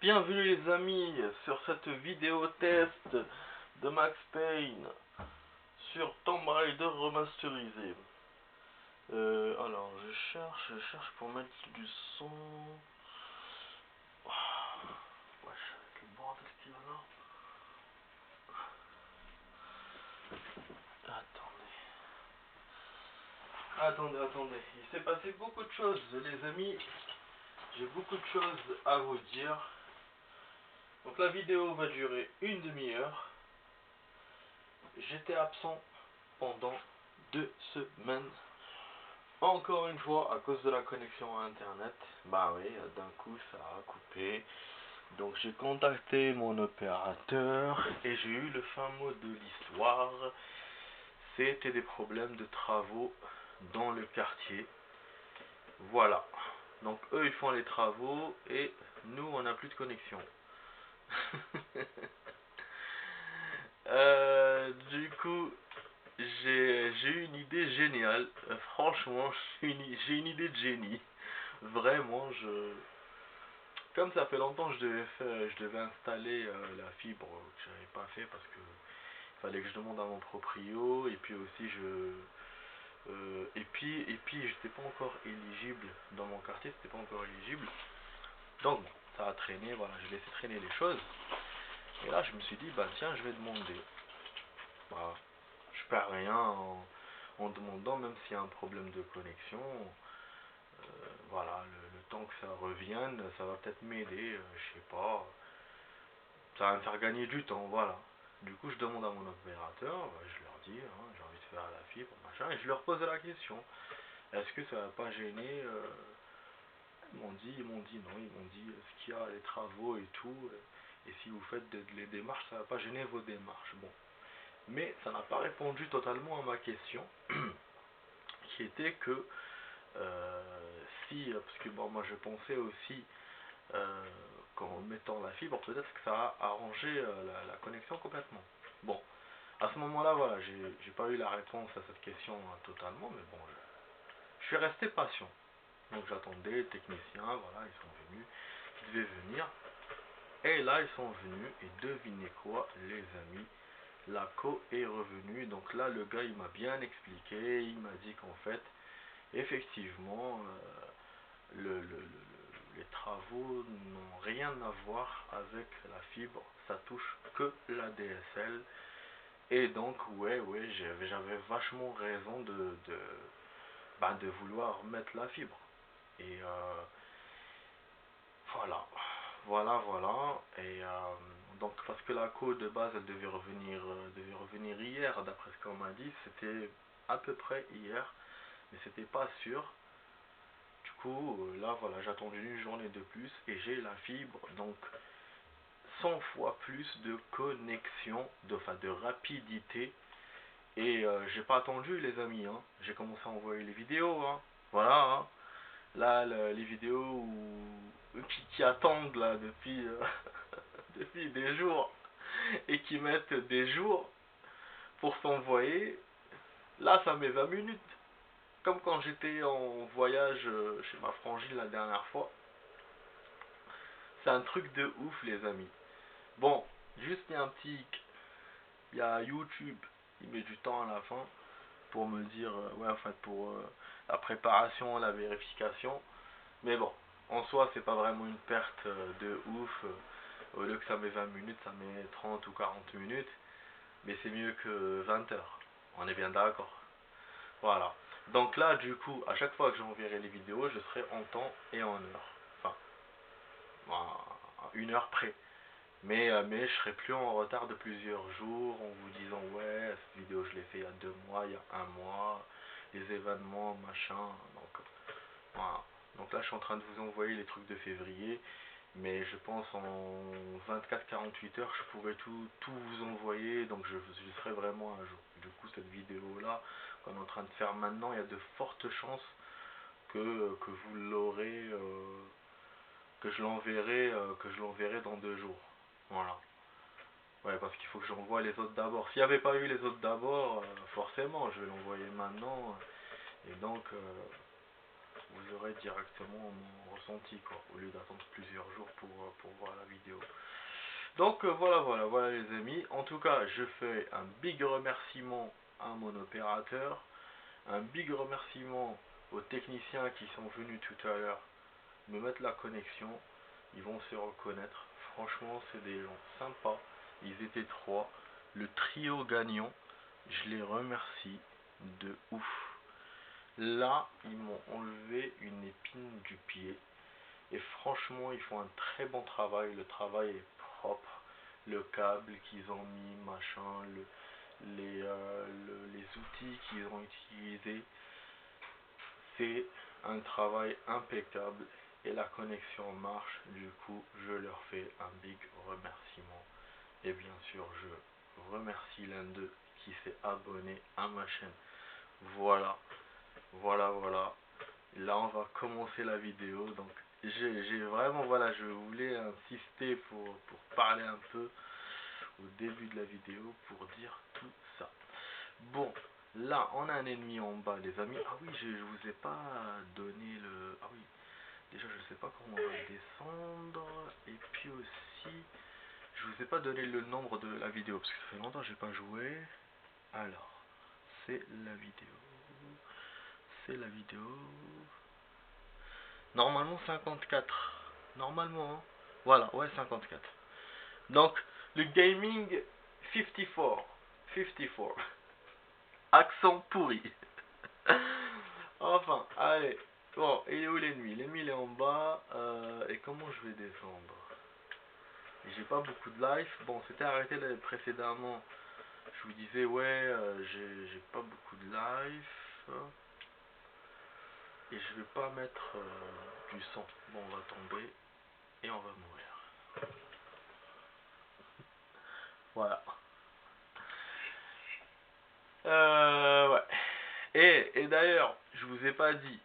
Bienvenue les amis sur cette vidéo test de Max Payne sur Tomb Raider remasterisé. Alors je cherche pour mettre du son. Wesh, avec le bordel qu'il y a là. Attendez. Il s'est passé beaucoup de choses les amis. J'ai beaucoup de choses à vous dire. Donc la vidéo va durer une demi-heure. J'étais absent pendant 2 semaines. Encore une fois, à cause de la connexion à internet. Bah oui, d'un coup ça a coupé. Donc j'ai contacté mon opérateur et j'ai eu le fin mot de l'histoire. C'était des problèmes de travaux dans le quartier. Voilà. Donc eux ils font les travaux et nous on n'a plus de connexion. Du coup, j'ai eu une idée géniale. Franchement, j'ai une idée de génie. Vraiment, comme ça fait longtemps que je devais installer la fibre que j'avais pas fait parce que il fallait que je demande à mon proprio et puis aussi et puis j'étais pas encore éligible dans mon quartier, c'était pas encore éligible. Donc bon, ça a traîné, voilà, j'ai laissé traîner les choses. Et là, je me suis dit, bah tiens, je vais demander. Bah, je perds rien en demandant, même s'il y a un problème de connexion. Voilà, le temps que ça revienne, ça va peut-être m'aider, je sais pas. Ça va me faire gagner du temps, voilà. Du coup, je demande à mon opérateur, je leur dis, hein, j'ai envie de faire la fibre, machin, et je leur pose la question. Est-ce que ça va pas gêner ils m'ont dit non, ils m'ont dit ce qu'il y a, les travaux et tout, et si vous faites les démarches, ça va pas gêner vos démarches. Bon. Mais ça n'a pas répondu totalement à ma question, qui était que parce que bon, moi je pensais aussi qu'en mettant la fibre, peut-être que ça a arrangé la connexion complètement. Bon, à ce moment-là, voilà, j'ai pas eu la réponse à cette question totalement, mais bon, je suis resté patient. Donc j'attendais les techniciens, voilà, ils sont venus, ils devaient venir. Et là, ils sont venus, et devinez quoi, les amis, la co est revenue. Donc là, le gars, il m'a bien expliqué, il m'a dit qu'en fait, effectivement, les travaux n'ont rien à voir avec la fibre, ça touche que la DSL. Et donc, ouais, j'avais vachement raison de vouloir mettre la fibre. Et voilà. Et donc, parce que la co de base, elle devait revenir hier, d'après ce qu'on m'a dit, c'était à peu près hier, mais c'était pas sûr. Du coup, là, voilà, j'ai attendu une journée de plus et j'ai la fibre, donc 100 fois plus de connexion, de rapidité. Et j'ai pas attendu, les amis, hein. J'ai commencé à envoyer les vidéos, hein. Voilà, hein. Là, les vidéos qui attendent là depuis, depuis des jours et qui mettent des jours pour s'envoyer, là, ça met 20 minutes. Comme quand j'étais en voyage chez ma frangine la dernière fois. C'est un truc de ouf, les amis. Bon, juste il y a un petit hic. Il y a YouTube, il met du temps à la fin pour me dire, ouais, en fait, pour la préparation, la vérification. Mais bon, en soi, c'est pas vraiment une perte de ouf. Au lieu que ça met 20 minutes, ça met 30 ou 40 minutes. Mais c'est mieux que 20 heures. On est bien d'accord. Voilà. Donc là, du coup, à chaque fois que j'enverrai les vidéos, je serai en temps et en heure. Enfin, à 1 heure près. Mais je serai plus en retard de plusieurs jours en vous disant ouais, cette vidéo je l'ai fait il y a 2 mois, il y a un mois, les événements, machin. Donc voilà. Donc là je suis en train de vous envoyer les trucs de février. Mais je pense en 24-48 heures je pourrai tout vous envoyer. Donc je serai vraiment à jour. Du coup cette vidéo là qu'on est en train de faire maintenant, il y a de fortes chances que vous l'aurez, que je l'enverrai dans 2 jours. Voilà. Ouais, parce qu'il faut que j'envoie les autres d'abord. S'il n'y avait pas eu les autres d'abord, forcément, je vais l'envoyer maintenant. Et donc, vous aurez directement mon ressenti, quoi, au lieu d'attendre plusieurs jours pour voir la vidéo. Donc voilà les amis. En tout cas, je fais un big remerciement à mon opérateur, un big remerciement aux techniciens qui sont venus tout à l'heure me mettre la connexion. Ils vont se reconnaître. Franchement, c'est des gens sympas. Ils étaient 3. Le trio gagnant, je les remercie de ouf. Là, ils m'ont enlevé une épine du pied. Et franchement, ils font un très bon travail. Le travail est propre. Le câble qu'ils ont mis, machin, les outils qu'ils ont utilisés. C'est un travail impeccable. Et la connexion marche. Du coup, je leur fais un big remerciement. Et bien sûr, je remercie l'un d'eux qui s'est abonné à ma chaîne. Voilà. Là, on va commencer la vidéo. Donc, j'ai vraiment, voilà, je voulais insister pour parler un peu au début de la vidéo pour dire tout ça. Bon, là, on a un ennemi en bas, les amis. Ah oui, je vous ai pas donné le... Ah oui, déjà, je sais pas comment on va descendre. Et puis aussi, je vous ai pas donné le nombre de la vidéo, parce que ça fait longtemps que j'ai pas joué. Alors, c'est la vidéo. C'est la vidéo. Normalement 54. Normalement, hein. Voilà, ouais, 54. Donc, le gaming 54. 54. Accent pourri. Enfin, allez. Bon, il est où l'ennemi? L'ennemi il est en bas. Et comment je vais descendre? J'ai pas beaucoup de life. Bon, c'était arrêté précédemment. Je vous disais, ouais, j'ai pas beaucoup de life. Et je vais pas mettre du sang. Bon, on va tomber et on va mourir. Voilà. Ouais. Et d'ailleurs, je vous ai pas dit,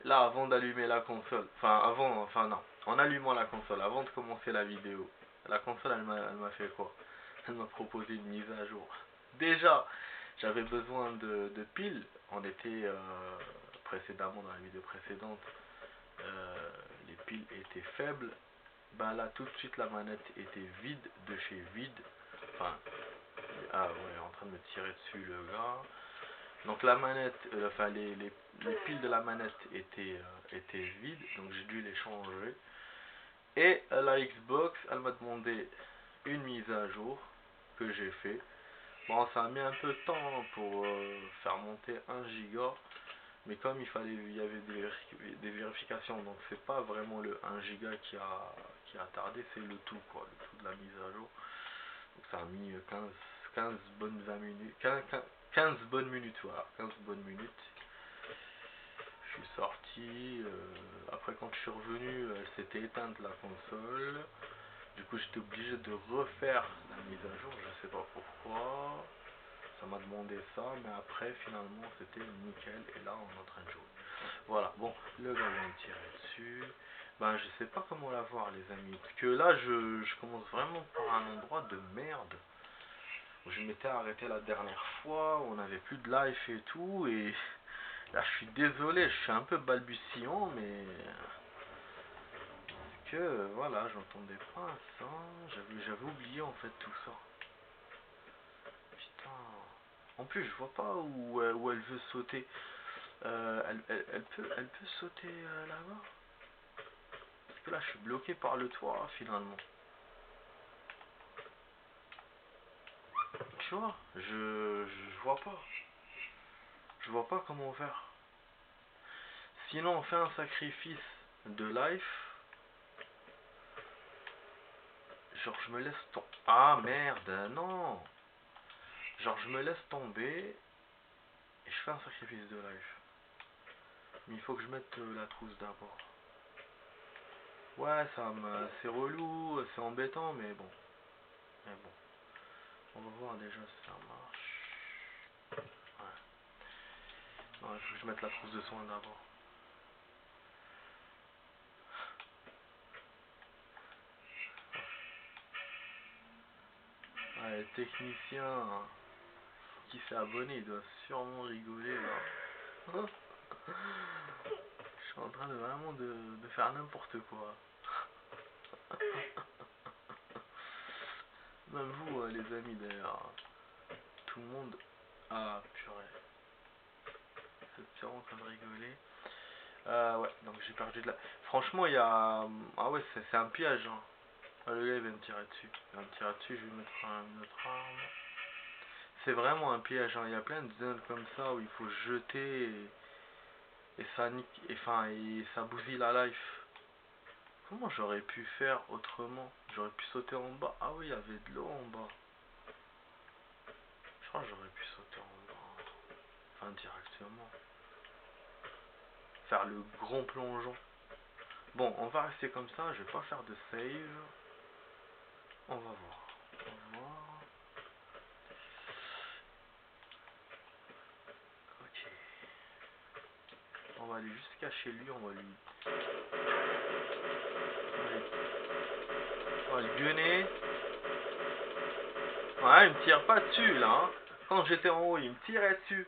là, avant d'allumer la console, enfin non, en allumant la console, avant de commencer la vidéo, la console, elle m'a fait quoi? Elle m'a proposé une mise à jour. Déjà, j'avais besoin de piles. On était précédemment, dans la vidéo précédente, les piles étaient faibles. Bah là, tout de suite, la manette était vide, de chez vide. Enfin, ah ouais, en train de me tirer dessus le gars. Donc la manette, enfin les piles de la manette étaient vides, donc j'ai dû les changer. Et la Xbox, elle m'a demandé une mise à jour que j'ai fait. Bon, ça a mis un peu de temps pour faire monter 1 giga, mais comme il y avait des vérifications, donc c'est pas vraiment le 1 giga qui a tardé, c'est le tout quoi, le tout de la mise à jour. Donc ça a mis 15 bonnes 20 minutes, 15 bonnes minutes, voilà, 15 bonnes minutes. Je suis sorti, après quand je suis revenu, elle s'était éteinte la console. Du coup j'étais obligé de refaire la mise à jour, je sais pas pourquoi. Ça m'a demandé ça, mais après finalement c'était nickel et là on est en train de jouer. Voilà, bon, le gars vient me tirer dessus. Ben je sais pas comment la voir les amis, parce que là je commence vraiment par un endroit de merde. Je m'étais arrêté la dernière fois, on avait plus de life et tout, et là je suis désolé, je suis un peu balbutiant, mais parce que voilà, j'entendais pas ça, j'avais oublié en fait tout ça. Putain. En plus je vois pas où elle veut sauter. Elle peut sauter là-bas? Parce que là je suis bloqué par le toit finalement. Tu vois, je vois pas. Je vois pas comment faire. Sinon on fait un sacrifice de life. Genre je me laisse tomber. Ah merde, non. Genre je me laisse tomber et je fais un sacrifice de life. Mais il faut que je mette la trousse d'abord. Ouais, c'est relou, c'est embêtant, mais bon. Mais bon. On va voir déjà si ça marche. Ouais. Non, il faut que je mette la trousse de soins d'abord. Ouais, le technicien qui s'est abonné, il doit sûrement rigoler là. Je suis suis en train de vraiment de faire n'importe quoi. Même vous, les amis, d'ailleurs. Tout le monde... Ah, purée. C'est sûrement en train de rigoler. Ouais, donc j'ai perdu de la... Franchement, il y a... Ah ouais, c'est un piège. Hein. Ah, le gars, il va me tirer dessus. Il va me tirer dessus, je vais mettre une autre arme. C'est vraiment un piège. Hein. Il y a plein de zones comme ça où il faut jeter et ça nique... et ça bousille la life. Comment j'aurais pu faire autrement? J'aurais pu sauter en bas. Ah oui, il y avait de l'eau en bas. Je crois que j'aurais pu sauter en bas. Enfin, directement. Faire le grand plongeon. Bon, on va rester comme ça. Je vais pas faire de save. On va voir. On va voir. Ok. On va aller jusqu'à chez lui. On va le gunner. Ouais, il me tire pas dessus là. Hein. Quand j'étais en haut, il me tirait dessus.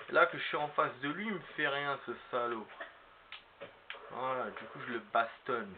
Et là que je suis en face de lui, il me fait rien ce salaud. Voilà, du coup je le bastonne.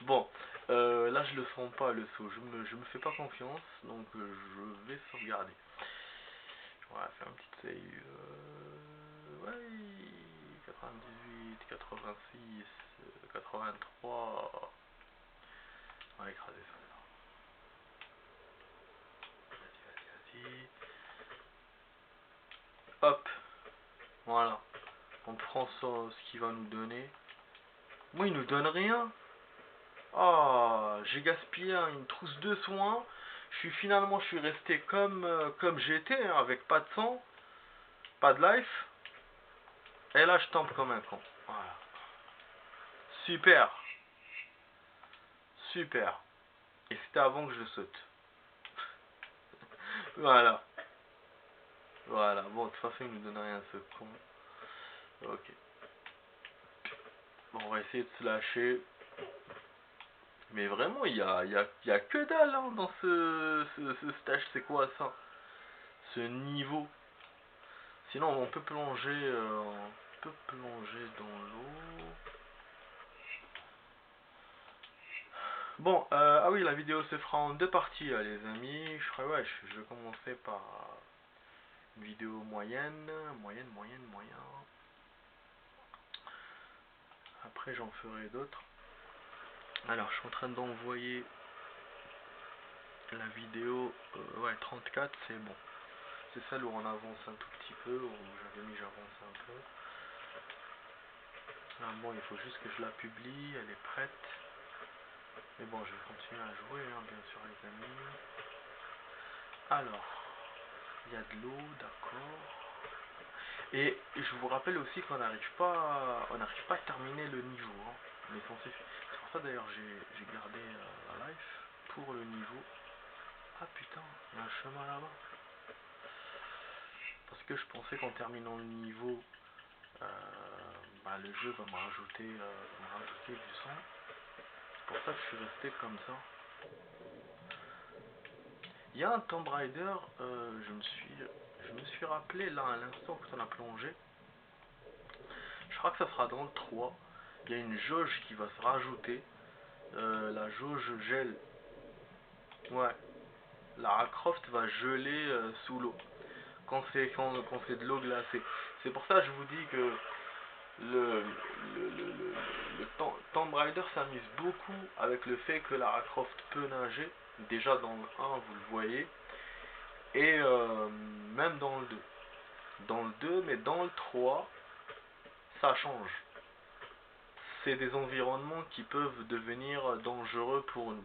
Bon, là je le sens pas le saut, je me fais pas confiance, donc je vais sauvegarder. On va faire un petit save. Ouais, 98, 86, 83. On va écraser ça. Vas-y. Hop, voilà. On prend ça, ce qu'il va nous donner. Moi, il nous donne rien. Ah, j'ai gaspillé une trousse de soins. Finalement, je suis resté comme j'étais, hein, avec pas de sang, pas de life. Et là, je tombe comme un con. Voilà. Super. Super. Et c'était avant que je saute. Voilà. Voilà. Bon, de toute façon, il nous donne rien, ce con. Ok. Bon, on va essayer de se lâcher. Mais vraiment, il y a que dalle hein, dans ce stage. C'est quoi ça? Ce niveau. Sinon, on peut plonger, dans l'eau. Bon, ah oui, la vidéo se fera en deux parties, là, les amis. Je vais commencer par une vidéo moyenne. Moyen. Après, j'en ferai d'autres. Alors, je suis en train d'envoyer la vidéo. Ouais, 34, c'est bon. C'est celle où on avance un tout petit peu, où j'avais mis j'avance un peu. Là, bon, il faut juste que je la publie, elle est prête. Mais bon, je vais continuer à jouer, hein, bien sûr, les amis. Alors, il y a de l'eau, d'accord. Et je vous rappelle aussi qu'on n'arrive pas à terminer le niveau. Hein. On est censé... C'est pour ça d'ailleurs j'ai gardé la life pour le niveau. Ah putain, il y a un chemin là-bas. Parce que je pensais qu'en terminant le niveau, le jeu va me rajouter du sang. C'est pour ça que je suis resté comme ça. Il y a un Tomb Raider, je me suis rappelé là à l'instant que on a plongé. Je crois que ça sera dans le 3. Il y a une jauge qui va se rajouter. La jauge gèle. Ouais. Lara Croft va geler sous l'eau. Quand c'est de l'eau glacée. C'est pour ça que je vous dis que le Tomb Raider s'amuse beaucoup avec le fait que Lara Croft peut nager. Déjà dans le 1, vous le voyez. Et même dans le 2. Dans le 2, mais dans le 3, ça change. C'est des environnements qui peuvent devenir dangereux pour nous.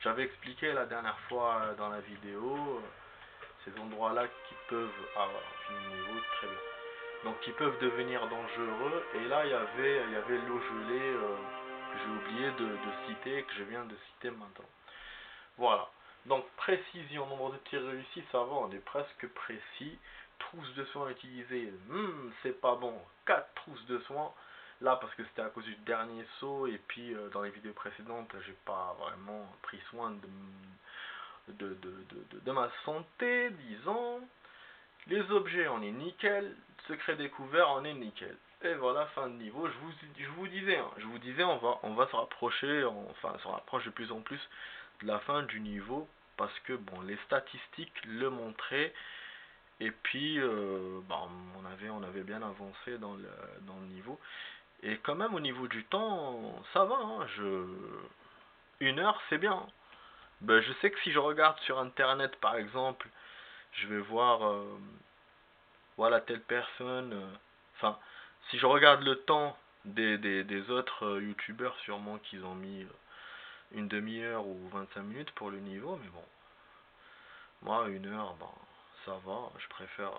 J'avais expliqué la dernière fois dans la vidéo ces endroits-là qui peuvent... Ah voilà, fini le niveau, très bien. Donc qui peuvent devenir dangereux. Et là, il y avait l'eau gelée que j'ai oublié de citer, que je viens de citer maintenant. Voilà. Donc précision, nombre de tirs réussis, ça va, on est presque précis. Trousse de soins utilisée, c'est pas bon. 4 trousses de soins. Là, parce que c'était à cause du dernier saut, et puis dans les vidéos précédentes, j'ai pas vraiment pris soin de ma santé, disons. Les objets, on est nickel. Secret découvert, on est nickel. Et voilà, fin de niveau. Je vous disais, hein, on va se rapprocher, enfin, on se rapproche de plus en plus de la fin du niveau parce que bon, les statistiques le montraient. Et puis, bah, on avait bien avancé dans le niveau. Et quand même, au niveau du temps, ça va, hein, 1 heure, c'est bien. Ben, je sais que si je regarde sur internet, par exemple, je vais voir, voilà, telle personne. Enfin, si je regarde le temps des autres youtubeurs, sûrement qu'ils ont mis une demi-heure ou 25 minutes pour le niveau, mais bon, moi, 1 heure, ben, ça va. Je préfère.